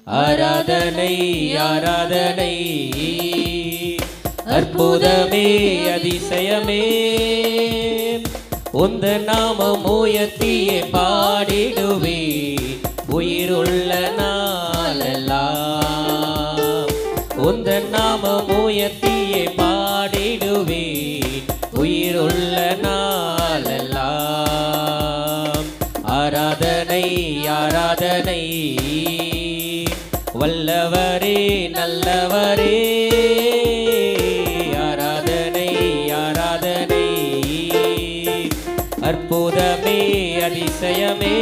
ஆராதனை ஆராதனை அற்புதமே அதிசயமே உந்தன் நாமம் உயர்த்தியே பாடிடுவே உயிருள்ள நாளெல்லாம் உந்தன் நாமம் உயர்த்தியே பாடிடுவே உயிருள்ள நாளெல்லாம் ஆராதனை ஆராதனை வல்லவரே நல்லவரே ஆராதனை ஆராதனை அற்புதமே அதிசயமே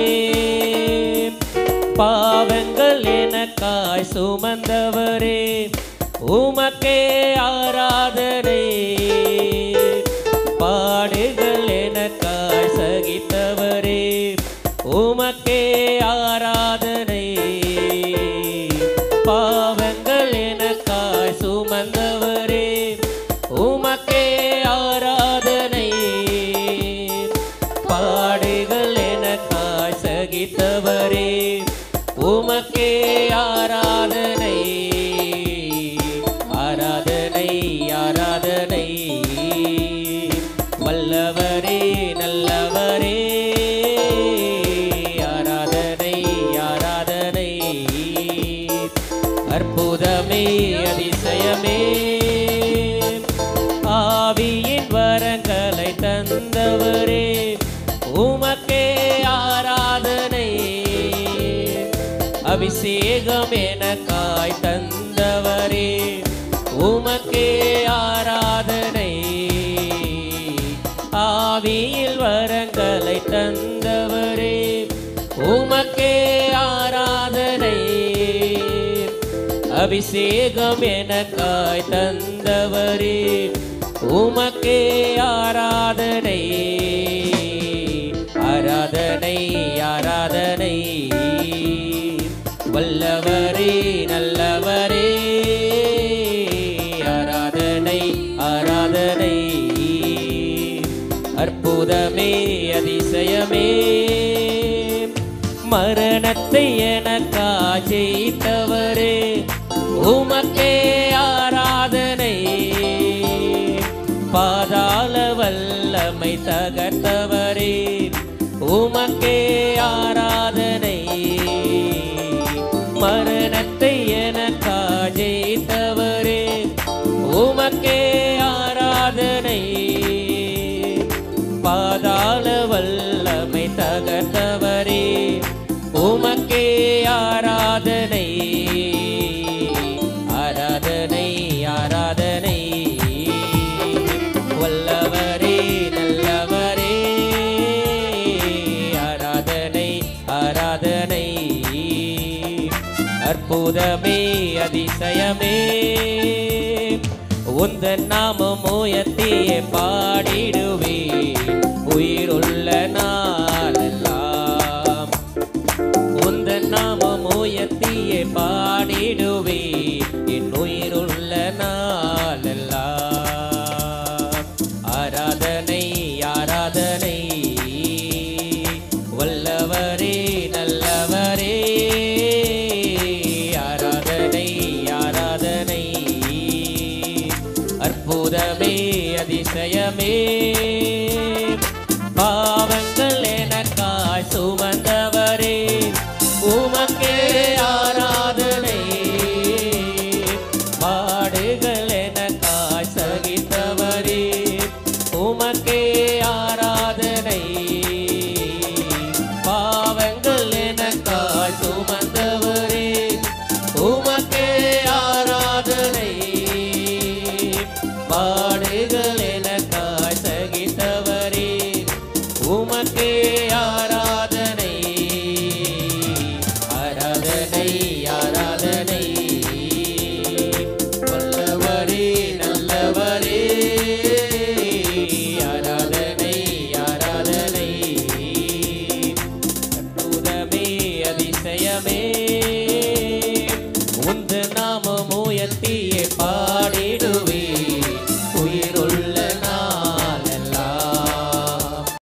பாவங்கள் எனக்காய் சுமந்தவரே உமக்கே ஆராதனை பாடுகள் எனக்காய் சகித்தவரே உமக்கே ஆராதனை பாவங்கள் எனக்காய் சுமந்தவரே உமக்கே ஆராதனை பாடுகள் எனக்காய் சகித்தவரே உமக்கே ஆராதனை ஆராதனை ஆராதனை வல்லவரே நல்லவரே ஆராதனை ஆராதனை அற்புதமே அதிசயமே ஆவியின் வரங்களை தந்தவரே உமக்கே ஆராதனை அபிஷேகம் எனக்காய் தந்தவரே உமக்கே ஆராதனை ஆவியில் வரங்களை தந்தவரே உமக்கே ஆராதனை அபிஷேகம் எனக்காய் தந்தவரே உமக்கே ஆராதனை ஆராதனை ஆராதனை வல்லவரே நல்லவரே ஆராதனை ஆராதனை அற்புதமே அதிசயமே மரணத்தை எனக்காய் ஜெயித்தவரே உமக்கே ஆராதனை பாதாள வல்லமை தகர்த்தவரே உமக்கே ஆராதனை மரணத்தை எனக்காய் ஜெயித்தவரே உமக்கே ஆராதனை பாதாள வல்லமை தகர்த்தவரே உமக்கே ஆராதனை ஆராதனை ஆராதனை வல்லவரே நல்லவரே ஆராதனை ஆராதனை அற்புதமே அதிசயமே உந்தன் நாமம் உயர்த்தியே பாடிடுவே உயிருள்ள நாளெல்லாம் உந்தன் நாமம் உயர்த்தியே பாடிடுவே என் உயிருள்ள நாளெல்லாம்